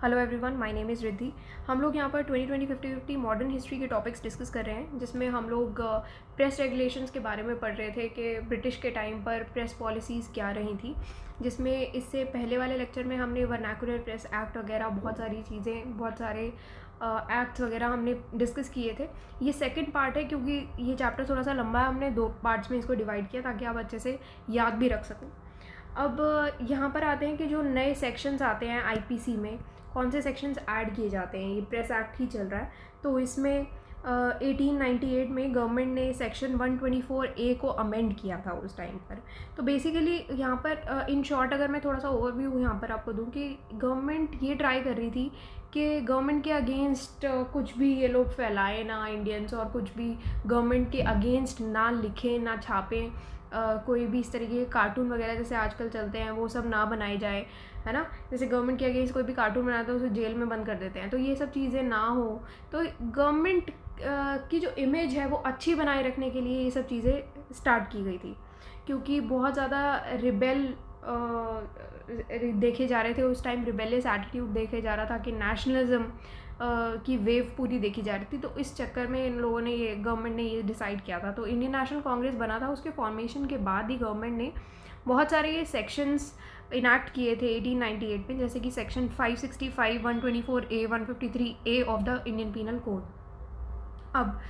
Hello everyone, my name is Riddhi. हम लोग यहाँ पर 2020 50-50 मॉडर्न हिस्ट्री के टॉपिक्स डिस्कस कर रहे हैं, जिसमें हम लोग प्रेस रेगुलेशंस के बारे में पढ़ रहे थे कि ब्रिटिश के टाइम पर प्रेस पॉलिसीज़ क्या रही थी। जिसमें इससे पहले वाले लेक्चर में हमने वर्नाकुलर प्रेस एक्ट वगैरह बहुत सारी चीज़ें, बहुत सारे एक्ट्स वगैरह हमने डिस्कस किए थे। ये सेकंड पार्ट है क्योंकि ये चैप्टर थोड़ा सा लंबा है, हमने 2 पार्ट्स में इसको डिवाइड किया ताकि आप अच्छे से याद भी रख सकें। अब यहाँ पर आते हैं कि जो नए सेक्शंस आते हैं आईपीसी में, कौन से सेक्शंस ऐड किए जाते हैं। ये प्रेस एक्ट ही चल रहा है, तो इसमें 1898 में गवर्नमेंट ने सेक्शन 124A को अमेंड किया था उस टाइम पर। तो बेसिकली यहाँ पर इन शॉर्ट अगर मैं थोड़ा सा ओवरव्यू यहाँ पर आपको दूँ कि गवर्नमेंट ये ट्राई कर रही थी कि गवर्नमेंट के अगेंस्ट कुछ भी ये लोग फैलाए ना, इंडियंस, और कुछ भी गवर्नमेंट के अगेंस्ट ना लिखें ना छापें। कोई भी इस तरीके के कार्टून वगैरह जैसे आजकल चलते हैं वो सब ना बनाए जाए, है ना। जैसे गवर्नमेंट के अगेंस्ट कोई भी कार्टून बनाता है उसे जेल में बंद कर देते हैं, तो ये सब चीज़ें ना हो। तो गवर्नमेंट की जो इमेज है वो अच्छी बनाए रखने के लिए ये सब चीज़ें स्टार्ट की गई थी, क्योंकि बहुत ज़्यादा रिबेल देखे जा रहे थे उस टाइम। रिबेलियस एटीट्यूड देखे जा रहा था कि नेशनलिज्म की वेव पूरी देखी जा रही थी। तो इस चक्कर में इन लोगों ने ये गवर्नमेंट ने ये डिसाइड किया था। तो इंडियन नेशनल कांग्रेस बना था, उसके फॉर्मेशन के बाद ही गवर्नमेंट ने बहुत सारे ये सेक्शंस इनैक्ट किए थे 1898 में, जैसे कि section 565, 124A, 153A of the Indian Penal Code. अब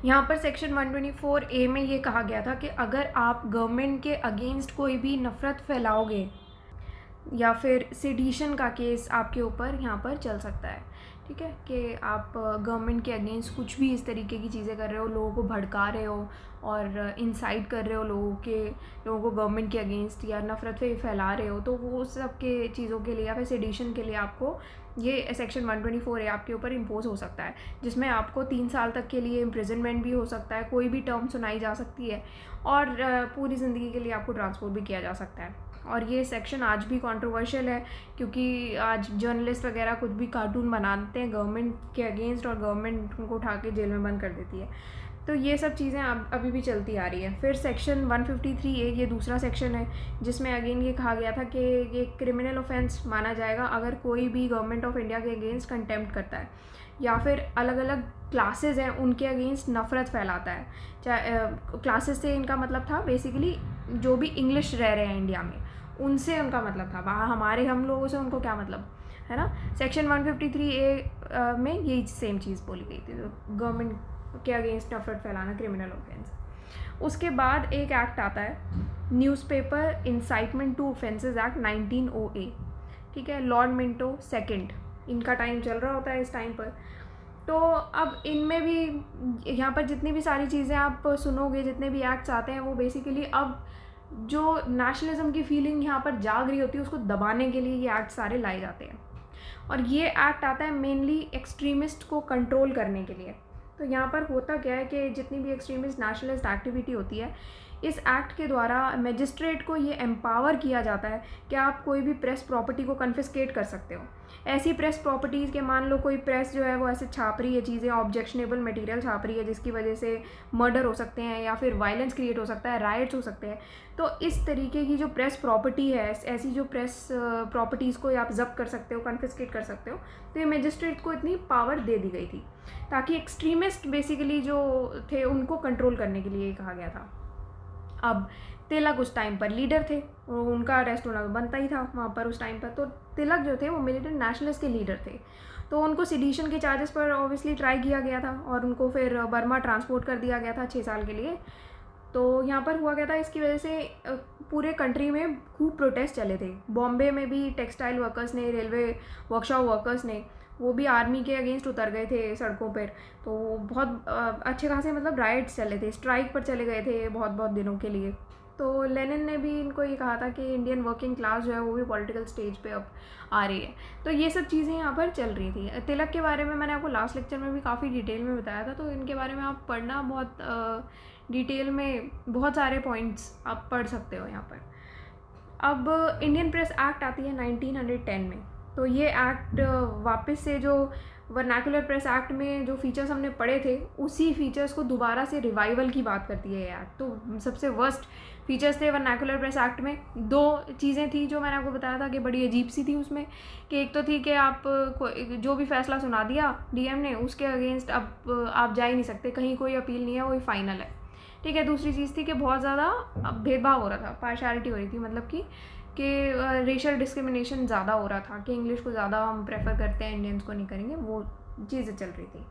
यहाँ पर सेक्शन 124A में ये कहा गया था कि अगर आप गवर्नमेंट के अगेंस्ट कोई भी नफ़रत फैलाओगे या फिर सेडिशन का केस आपके ऊपर यहाँ पर चल सकता है, ठीक है। कि आप गवर्नमेंट के अगेंस्ट कुछ भी इस तरीके की चीज़ें कर रहे हो, लोगों को भड़का रहे हो और इंसाइट कर रहे हो लोगों को गवर्नमेंट के अगेंस्ट, या नफ़रत फैला रहे हो, तो वो सब के चीज़ों के लिए या फिर सेडिशन के लिए आपको ये सेक्शन 124A आपके ऊपर इम्पोज हो सकता है, जिसमें आपको 3 साल तक के लिए इम्प्रिजनमेंट भी हो सकता है, कोई भी टर्म सुनाई जा सकती है, और पूरी ज़िंदगी के लिए आपको ट्रांसपोर्ट भी किया जा सकता है। और ये सेक्शन आज भी कंट्रोवर्शियल है, क्योंकि आज जर्नलिस्ट वगैरह कुछ भी कार्टून बनाते हैं गवर्नमेंट के अगेंस्ट और गवर्नमेंट उनको उठा के जेल में बंद कर देती है। तो ये सब चीज़ें अभी भी चलती आ रही है। फिर सेक्शन 153A ये दूसरा सेक्शन है, जिसमें अगेन ये कहा गया था कि ये क्रिमिनल ऑफेंस माना जाएगा अगर कोई भी गवर्नमेंट ऑफ इंडिया के अगेंस्ट कंटेम्प्ट करता है, या फिर अलग अलग क्लासेस हैं उनके अगेंस्ट नफ़रत फैलाता है। चाहे क्लासेस से इनका मतलब था बेसिकली जो भी इंग्लिश रह रहे हैं इंडिया में, उनसे उनका मतलब था। वहाँ हम लोगों से उनको क्या मतलब, है ना। सेक्शन 153A में यही सेम चीज़ बोली गई थी, तो गवर्नमेंट के अगेंस्ट नफरत फैलाना क्रिमिनल ऑफेंस। उसके बाद एक एक्ट आता है, newspaper incitement to offences act 1908, ठीक है। लॉर्ड मिंटो सेकंड इनका टाइम चल रहा होता है इस टाइम पर। तो अब इनमें भी यहाँ पर जितनी भी सारी चीज़ें आप सुनोगे, जितने भी एक्ट्स आते हैं, वो बेसिकली अब जो नेशनलिज्म की फीलिंग यहाँ पर जाग रही होती है उसको दबाने के लिए ये एक्ट सारे लाए जाते हैं। और ये एक्ट आता है मेनली एक्सट्रीमिस्ट को कंट्रोल करने के लिए। तो यहाँ पर होता क्या है कि जितनी भी एक्सट्रीमिस्ट नेशनलिस्ट एक्टिविटी होती है, इस एक्ट के द्वारा मजिस्ट्रेट को ये एम्पावर किया जाता है कि आप कोई भी प्रेस प्रॉपर्टी को कन्फिस्केट कर सकते हो। ऐसी प्रेस प्रॉपर्टीज़ के, मान लो कोई प्रेस जो है वो ऐसे छाप रही है चीज़ें, ऑब्जेक्शनेबल मटेरियल छाप रही है जिसकी वजह से मर्डर हो सकते हैं या फिर वायलेंस क्रिएट हो सकता है, राइट्स हो सकते हैं। तो इस तरीके की जो प्रेस प्रॉपर्टी है, ऐसी जो प्रेस प्रॉपर्टीज़ को आप जब्त कर सकते हो, कन्फिस्केट कर सकते हो। तो ये मजिस्ट्रेट को इतनी पावर दे दी गई थी ताकि एक्सट्रीमिस्ट बेसिकली जो थे उनको कंट्रोल करने के लिए कहा गया था। अब तिलक उस टाइम पर लीडर थे, उनका अरेस्ट होना तो बनता ही था वहाँ पर उस टाइम पर। तो तिलक जो थे वो मिलिटेंट नेशनलिस्ट के लीडर थे, तो उनको सिडिशन के चार्जेस पर ऑब्वियसली ट्राई किया गया था और उनको फिर बर्मा ट्रांसपोर्ट कर दिया गया था 6 साल के लिए। तो यहाँ पर हुआ क्या था, इसकी वजह से पूरे कंट्री में खूब प्रोटेस्ट चले थे। बॉम्बे में भी टेक्सटाइल वर्कर्स ने, रेलवे वर्कशॉप वर्कर्स ने, वो भी आर्मी के अगेंस्ट उतर गए थे सड़कों पर। तो बहुत अच्छे खासे मतलब राइट्स चले थे, स्ट्राइक पर चले गए थे बहुत बहुत दिनों के लिए। तो लेनिन ने भी इनको ये कहा था कि इंडियन वर्किंग क्लास जो है वो भी पॉलिटिकल स्टेज पे अब आ रही है। तो ये सब चीज़ें यहाँ पर चल रही थी। तिलक के बारे में मैंने आपको लास्ट लेक्चर में भी काफ़ी डिटेल में बताया था, तो इनके बारे में आप पढ़ना, बहुत डिटेल में बहुत सारे पॉइंट्स आप पढ़ सकते हो यहाँ पर। अब इंडियन प्रेस एक्ट आती है 1910 में। तो ये एक्ट वापस से जो वर्नाकुलर प्रेस एक्ट में जो फीचर्स हमने पढ़े थे उसी फीचर्स को दोबारा से रिवाइवल की बात करती है ये एक्ट। तो सबसे वर्स्ट फीचर्स थे वर्नाकुलर प्रेस एक्ट में, दो चीज़ें थी जो मैंने आपको बताया था कि बड़ी अजीब सी थी उसमें, कि एक तो थी कि आप जो भी फैसला सुना दिया डीएम ने उसके अगेंस्ट अब आप जा ही नहीं सकते, कहीं कोई अपील नहीं है, वही फाइनल है, ठीक है। दूसरी चीज़ थी कि बहुत ज़्यादा भेदभाव हो रहा था, पार्शियलिटी हो रही थी, मतलब कि रेशल डिस्क्रिमिनेशन ज़्यादा हो रहा था कि इंग्लिश को ज़्यादा हम प्रेफर करते हैं, इंडियंस को नहीं करेंगे, वो चीज़ें चल रही थी।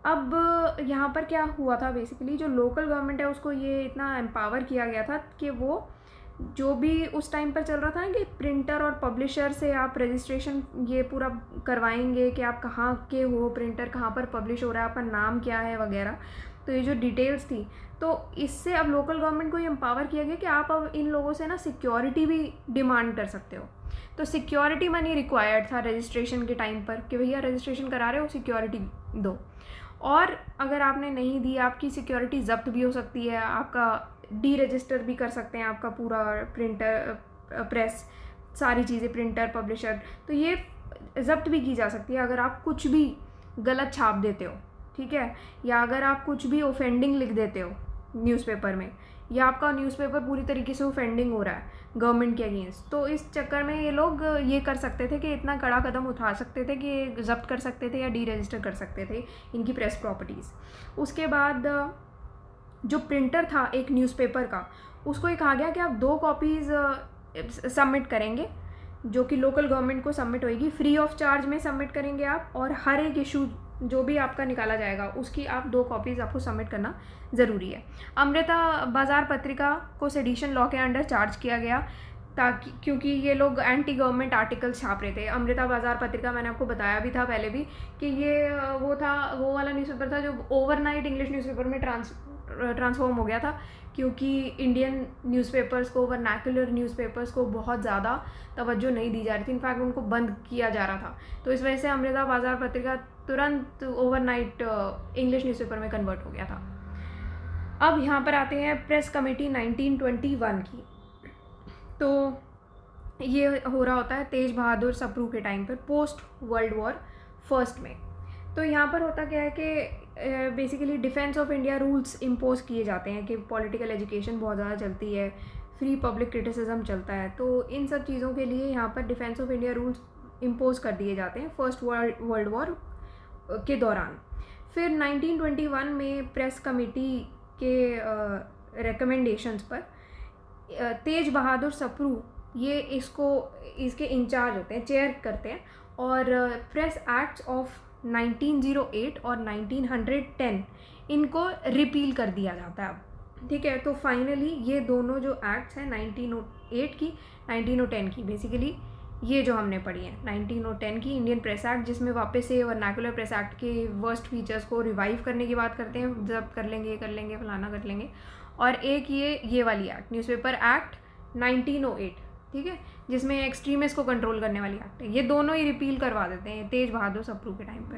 अब यहाँ पर क्या हुआ था, बेसिकली जो लोकल गवर्नमेंट है उसको ये इतना एम्पावर किया गया था कि वो जो भी उस टाइम पर चल रहा था ना कि प्रिंटर और पब्लिशर से आप रजिस्ट्रेशन ये पूरा करवाएंगे कि आप कहाँ के हो, प्रिंटर कहाँ पर पब्लिश हो रहा है, आपका नाम क्या है वगैरह, तो ये जो डिटेल्स थी, तो इससे अब लोकल गवर्नमेंट को ये एम्पावर किया गया कि आप अब इन लोगों से ना सिक्योरिटी भी डिमांड कर सकते हो। तो सिक्योरिटी मनी रिक्वायर्ड था रजिस्ट्रेशन के टाइम पर कि भैया रजिस्ट्रेशन करा रहे हो, सिक्योरिटी दो, और अगर आपने नहीं दी आपकी सिक्योरिटी जब्त भी हो सकती है, आपका डी रजिस्टर भी कर सकते हैं, आपका पूरा प्रिंटर प्रेस सारी चीज़ें, प्रिंटर पब्लिशर, तो ये जब्त भी की जा सकती है अगर आप कुछ भी गलत छाप देते हो, ठीक है, या अगर आप कुछ भी ऑफेंडिंग लिख देते हो न्यूज़पेपर में, या आपका न्यूज़पेपर पूरी तरीके से ऑफेंडिंग हो रहा है गवर्नमेंट के अगेंस्ट, तो इस चक्कर में ये लोग ये कर सकते थे कि इतना कड़ा कदम उठा सकते थे कि जब्त कर सकते थे या डी रजिस्टर कर सकते थे इनकी प्रेस प्रॉपर्टीज़। उसके बाद जो प्रिंटर था एक न्यूज़पेपर का, उसको ये कहा गया कि आप 2 कॉपीज़ सबमिट करेंगे जो कि लोकल गवर्नमेंट को सबमिट होएगी, फ्री ऑफ चार्ज में सबमिट करेंगे आप, और हर एक इशू जो भी आपका निकाला जाएगा उसकी आप 2 कॉपीज़ आपको सबमिट करना ज़रूरी है। अमृता बाज़ार पत्रिका को सेडिशन लॉ के अंडर चार्ज किया गया ताकि, क्योंकि ये लोग एंटी गवर्नमेंट आर्टिकल्स छाप रहे थे। अमृता बाज़ार पत्रिका मैंने आपको बताया भी था पहले भी कि ये वो वाला न्यूज़पेपर था जो ओवरनाइट इंग्लिश न्यूज़पेपर में ट्रांसफॉर्म हो गया था, क्योंकि इंडियन न्यूज़पेपर्स को, वर्नाकुलर न्यूज़पेपर्स को बहुत ज़्यादा तवज्जो नहीं दी जा रही थी, इनफैक्ट उनको बंद किया जा रहा था। तो इस वजह से अमृता बाज़ार पत्रिका तुरंत ओवरनाइट इंग्लिश न्यूज़पेपर में कन्वर्ट हो गया था। अब यहाँ पर आते हैं प्रेस कमेटी 1921 की। तो ये हो रहा होता है तेज बहादुर सप्रू के टाइम पर, पोस्ट वर्ल्ड वॉर फर्स्ट में। तो यहाँ पर होता क्या है कि basically defence of India rules impose किए जाते हैं कि पॉलिटिकल एजुकेशन बहुत ज़्यादा चलती है, फ्री पब्लिक क्रिटिसिज्म चलता है, तो इन सब चीज़ों के लिए यहाँ पर defence of India rules impose कर दिए जाते हैं फर्स्ट वर्ल्ड वॉर के दौरान। फिर 1921 में प्रेस कमेटी के रिकमेंडेशंस पर तेज बहादुर सप्रू ये इसके इंचार्ज होते हैं, चेयर करते हैं, और प्रेस एक्ट्स ऑफ 1908 और 1910 इनको रिपील कर दिया जाता है अब, ठीक है। तो फाइनली ये दोनों जो एक्ट्स हैं 1908 की, 1910 की, बेसिकली ये जो हमने पढ़ी है 1910 की इंडियन प्रेस एक्ट, जिसमें वापस से वर्नाकुलर प्रेस एक्ट के वर्स्ट फीचर्स को रिवाइव करने की बात करते हैं, जब्त कर लेंगे, कर लेंगे, फलाना कर लेंगे, और एक ये वाली एक्ट न्यूज़पेपर एक्ट 1908, ठीक है, जिसमें एक्सट्रीमिस्ट को कंट्रोल करने वाली एक्ट है, ये दोनों ही रिपील करवा देते हैं तेज बहादुर सप्रू के टाइम पे।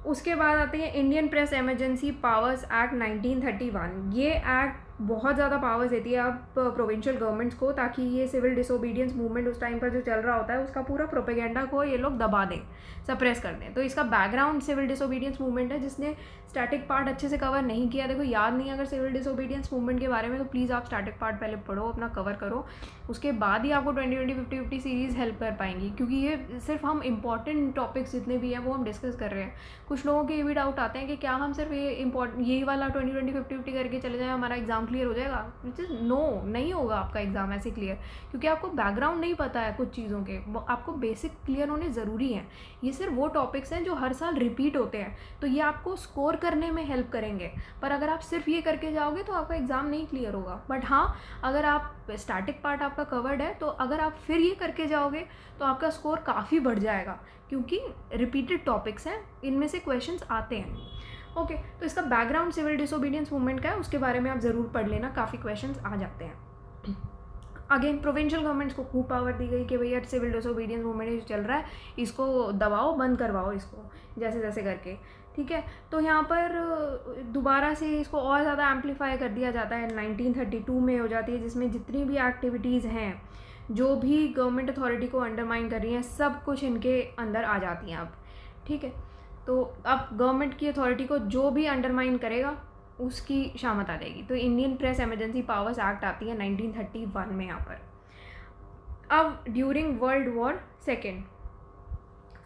उसके बाद आते हैं Indian press emergency powers act 1931। ये एक्ट बहुत ज़्यादा पावर्स देती है अब प्रोविंशियल गवर्नमेंट्स को, ताकि ये सिविल डिसोबीडियंस मूवमेंट उस टाइम पर जो चल रहा होता है उसका पूरा प्रोपेगेंडा को ये लोग दबा दें, सप्रेस कर दें। तो इसका बैकग्राउंड सिविल डिसोबीडियंस मूवमेंट है, जिसने स्टैटिक पार्ट अच्छे से कवर नहीं किया, देखो याद नहीं अगर सिविल डिसोबीडियंस मूवमेंट के बारे में, तो प्लीज़ आप स्टैटिक पार्ट पहले पढ़ो, अपना कवर करो, उसके बाद ही आपको 2020 50-50 सीरीज़ हेल्प कर पाएंगी, क्योंकि ये सिर्फ हम इंपॉर्टेंट टॉपिक्स जितने भी हैं वो हम डिस्कस कर रहे हैं। कुछ लोगों के ये भी डाउट आते हैं कि क्या हम सिर्फ यही वाला 2020 50-50 करके चले जाएँ, हमारा एग्जाम क्लियर हो जाएगा? विच इज़ नो, नहीं होगा आपका एग्ज़ाम ऐसे क्लियर, क्योंकि आपको बैकग्राउंड नहीं पता है कुछ चीज़ों के, आपको बेसिक क्लियर होने ज़रूरी हैं। ये सिर्फ वो टॉपिक्स हैं जो हर साल रिपीट होते हैं, तो ये आपको स्कोर करने में हेल्प करेंगे, पर अगर आप सिर्फ ये करके जाओगे तो आपका एग्ज़ाम नहीं क्लियर होगा। बट हाँ, अगर आप स्टैटिक पार्ट आपका कवर्ड है, तो अगर आप फिर ये करके जाओगे तो आपका स्कोर काफ़ी बढ़ जाएगा, क्योंकि रिपीटेड टॉपिक्स हैं, इनमें से क्वेश्चंस आते हैं। ओके, तो इसका बैकग्राउंड सिविल डिसोबीडियंस मूवमेंट का है, उसके बारे में आप ज़रूर पढ़ लेना, काफ़ी क्वेश्चंस आ जाते हैं। अगेन प्रोविंशियल गवर्नमेंट्स को खूब पावर दी गई कि भैया सिविल डिसोबीडियंस मूवमेंट जो चल रहा है इसको दबाओ, बंद करवाओ इसको, जैसे जैसे करके, ठीक है। तो यहाँ पर दोबारा से इसको और ज़्यादा एम्पलीफाई कर दिया जाता है, 1932 में हो जाती है, जिसमें जितनी भी एक्टिविटीज़ हैं जो भी गवर्नमेंट अथॉरिटी को अंडरमाइन कर रही हैं, सब कुछ इनके अंदर आ जाती हैं अब, ठीक है। तो अब गवर्नमेंट की अथॉरिटी को जो भी अंडरमाइन करेगा उसकी शामत आ जाएगी। तो Indian press emergency powers act आती है 1931 में यहाँ पर। अब during world war second,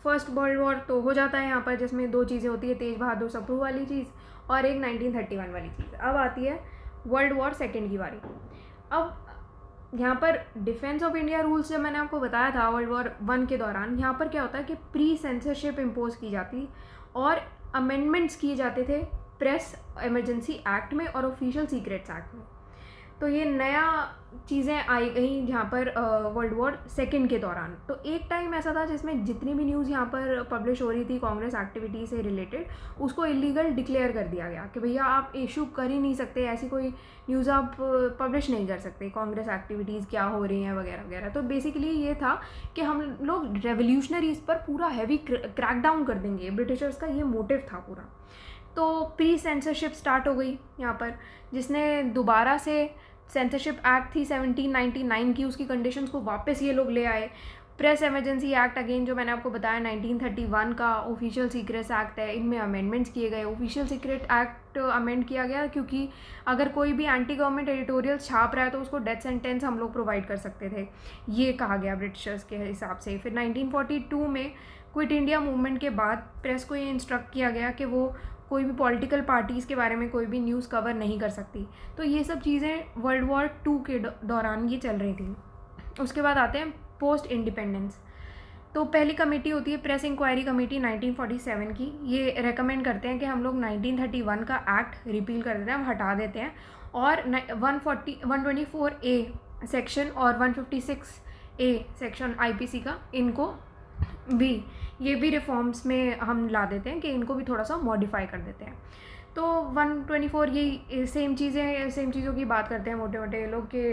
first world war तो हो जाता है यहाँ पर, जिसमें 2 चीज़ें होती है, तेज बहादुर सप्रू वाली चीज़ और एक 1931 वाली चीज़। अब आती है वर्ल्ड वॉर सेकेंड की बारी। अब यहाँ पर डिफेंस ऑफ इंडिया रूल्स जब मैंने आपको बताया था वर्ल्ड वॉर 1 के दौरान, यहाँ पर क्या होता है कि प्री सेंसरशिप इम्पोज की जाती और अमेंडमेंट्स किए जाते थे प्रेस इमरजेंसी एक्ट में और ऑफिशियल सीक्रेट्स एक्ट में। तो ये नया चीज़ें आई गई यहाँ पर वर्ल्ड वॉर सेकेंड के दौरान। तो एक टाइम ऐसा था जिसमें जितनी भी न्यूज़ यहाँ पर पब्लिश हो रही थी कांग्रेस एक्टिविटी से रिलेटेड, उसको इलीगल डिक्लेयर कर दिया गया कि भैया आप इशू कर ही नहीं सकते, ऐसी कोई न्यूज़ आप पब्लिश नहीं कर सकते, कांग्रेस एक्टिविटीज़ क्या हो रही हैं वगैरह वगैरह। तो बेसिकली ये था कि हम लोग रेवोल्यूशनरीज पर पूरा हैवी क्रैकडाउन कर देंगे, ब्रिटिशर्स का ये मोटिव था पूरा। तो प्री सेंसरशिप स्टार्ट हो गई यहाँ पर, जिसने दोबारा से सेंसरशिप एक्ट थी 1799 की, उसकी कंडीशंस को वापस ये लोग ले आए। प्रेस इमरजेंसी एक्ट अगेन जो मैंने आपको बताया 1931 का, ऑफिशियल सीक्रेट्स एक्ट है, इनमें अमेंडमेंट्स किए गए। ऑफिशियल सीक्रेट एक्ट अमेंड किया गया क्योंकि अगर कोई भी एंटी गवर्नमेंट एडिटोरियल छाप रहा है तो उसको डेथ सेंटेंस हम लोग प्रोवाइड कर सकते थे, ये कहा गया ब्रिटिशर्स के हिसाब से। फिर 1942 में क्विट इंडिया मूवमेंट के बाद प्रेस को ये इंस्ट्रक्ट किया गया कि वो कोई भी पॉलिटिकल पार्टीज़ के बारे में कोई भी न्यूज़ कवर नहीं कर सकती। तो ये सब चीज़ें वर्ल्ड वॉर 2 के दौरान ये चल रही थी। उसके बाद आते हैं पोस्ट इंडिपेंडेंस। तो पहली कमेटी होती है प्रेस इंक्वायरी कमेटी 1947 की। ये रेकमेंड करते हैं कि हम लोग 1931 का एक्ट रिपील कर देते हैं, हम हटा देते हैं, और 124A सेक्शन और 156A सेक्शन IPC का, इनको भी ये भी रिफॉर्म्स में हम ला देते हैं कि इनको भी थोड़ा सा मॉडिफाई कर देते हैं। तो 124 ये सेम चीज़ों की बात करते हैं मोटे मोटे लोग कि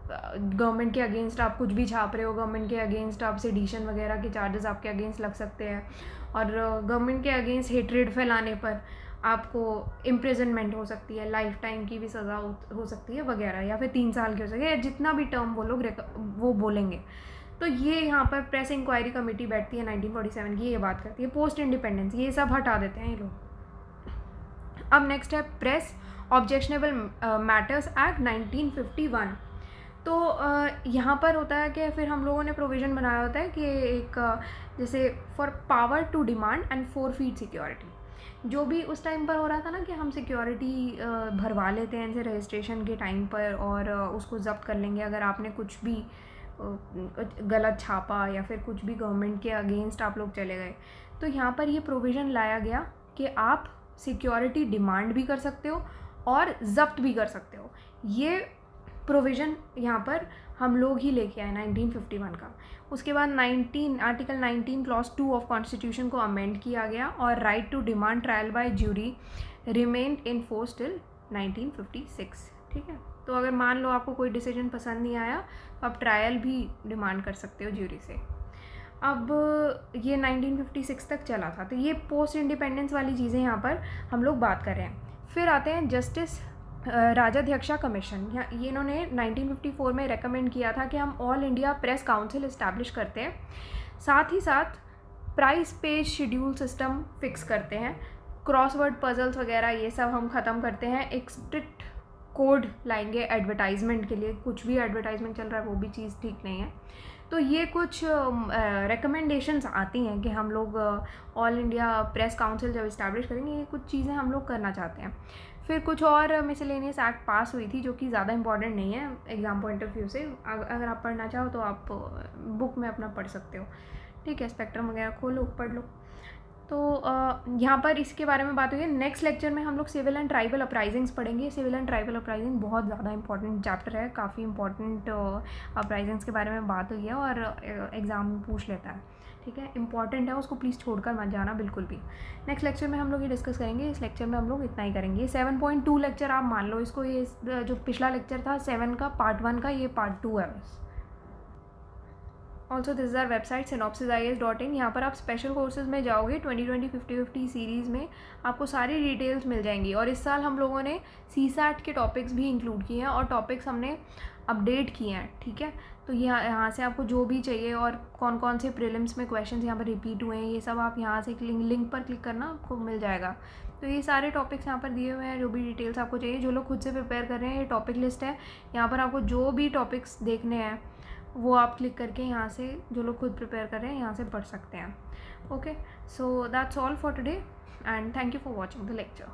गवर्नमेंट के अगेंस्ट आप कुछ भी छाप रहे हो, गवर्नमेंट के अगेंस्ट आप सेडिशन वगैरह के चार्जेस आपके अगेंस्ट लग सकते हैं, और गवर्नमेंट के अगेंस्ट हेट्रेड फैलाने पर आपको इम्प्रिजनमेंट हो सकती है, लाइफ टाइम की भी सज़ा हो सकती है वगैरह, या फिर 3 साल की हो सकती है, जितना भी टर्म वो लोग वो बोलेंगे। तो ये यहाँ पर प्रेस इंक्वायरी कमेटी बैठती है 1947 की, ये बात करती है। पोस्ट इंडिपेंडेंस ये सब हटा देते हैं ये लोग। अब नेक्स्ट है प्रेस ऑब्जेक्शनेबल मैटर्स एक्ट 1951। तो यहाँ पर होता है कि फिर हम लोगों ने प्रोविज़न बनाया होता है कि एक जैसे for power to demand and forfeit security, जो भी उस टाइम पर हो रहा था ना कि हम सिक्योरिटी भरवा लेते हैं इनसे रजिस्ट्रेशन के टाइम पर, और उसको ज़ब्त कर लेंगे अगर आपने कुछ भी गलत छापा या फिर कुछ भी गवर्नमेंट के अगेंस्ट आप लोग चले गए। तो यहाँ पर ये प्रोविज़न लाया गया कि आप सिक्योरिटी डिमांड भी कर सकते हो और ज़ब्त भी कर सकते हो। ये प्रोविज़न यहाँ पर हम लोग ही लेके आए 1951 का। उसके बाद आर्टिकल 19 क्लॉज 2 ऑफ कॉन्स्टिट्यूशन को अमेंड किया गया, और right to demand trial by jury remained in force till 1956। ठीक है, तो अगर मान लो आपको कोई डिसीजन पसंद नहीं आया तो आप ट्रायल भी डिमांड कर सकते हो ज्यूरी से। अब ये 1956 तक चला था। तो ये पोस्ट इंडिपेंडेंस वाली चीज़ें यहाँ पर हम लोग बात कर रहे हैं। फिर आते हैं जस्टिस राजाध्यक्षा कमीशन। ये इन्होंने 1954 में रेकमेंड किया था कि हम all India press council establish करते हैं, साथ ही साथ price page schedule system fix करते हैं, क्रॉसवर्ड पजल्स वगैरह ये सब हम ख़त्म करते हैं, एक स्ट्रिक्ट कोड लाएंगे एडवर्टाइजमेंट के लिए, कुछ भी एडवर्टाइजमेंट चल रहा है वो भी चीज़ ठीक नहीं है। तो ये कुछ रिकमेंडेशंस आती हैं कि हम लोग ऑल इंडिया प्रेस काउंसिल जब इस्टेब्लिश करेंगे, ये कुछ चीज़ें हम लोग करना चाहते हैं। फिर कुछ और मिसलेनियस एक्ट पास हुई थी जो कि ज़्यादा इंपॉर्टेंट नहीं है एग्ज़ाम पॉइंट ऑफ व्यू से, अगर आप पढ़ना चाहो तो आप बुक में अपना पढ़ सकते हो। ठीक है, स्पेक्ट्रम वगैरह खोलो पढ़ लो। तो यहाँ पर इसके बारे में बात हुई है। नेक्स्ट लेक्चर में हम लोग सिविल एंड ट्राइबल अपराइजिंग्स पढ़ेंगे। सिविल एंड ट्राइबल अपराइजिंग बहुत ज़्यादा इंपॉर्टेंट चैप्टर है, काफ़ी इंपॉर्टेंट अपराइजिंग्स के बारे में बात हुई है और एग्ज़ाम में पूछ लेता है। ठीक है, इंपॉर्टेंट है, उसको प्लीज़ छोड़कर मत जाना बिल्कुल भी। नेक्स्ट लेक्चर में हम लोग ये डिस्कस करेंगे। इस लेक्चर में हम लोग इतना ही करेंगे। 7.2 लेक्चर आप मान लो इसको, ये जो पिछला लेक्चर था 7 का पार्ट 1 का, ये पार्ट 2 है बस। Also this is our website synopsisias.in। यहाँ पर आप स्पेशल कोर्सेज में जाओगे 2020 50-50 सीरीज़ में आपको सारी डिटेल्स मिल जाएंगी। और इस साल हम लोगों ने CSAT के टॉपिक्स भी इंक्लूड किए हैं और टॉपिक्स हमने अपडेट किए हैं, ठीक है। तो यहाँ से आपको जो भी चाहिए और कौन कौन से प्रीलिम्स में क्वेश्चंस यहाँ पर रिपीट हुए हैं ये सब आप यहाँ से लिंक पर क्लिक करना आपको मिल जाएगा। तो ये सारे टॉपिक्स यहाँ पर दिए हुए हैं, जो भी डिटेल्स आपको चाहिए। जो लोग खुद से प्रिपेयर कर रहे हैं, ये टॉपिक लिस्ट है, यहाँ पर आपको जो भी टॉपिक्स देखने हैं वो आप क्लिक करके यहाँ से, जो लोग खुद प्रिपेयर कर रहे हैं, यहाँ से पढ़ सकते हैं। Okay, so that's all for today and thank you for watching the lecture.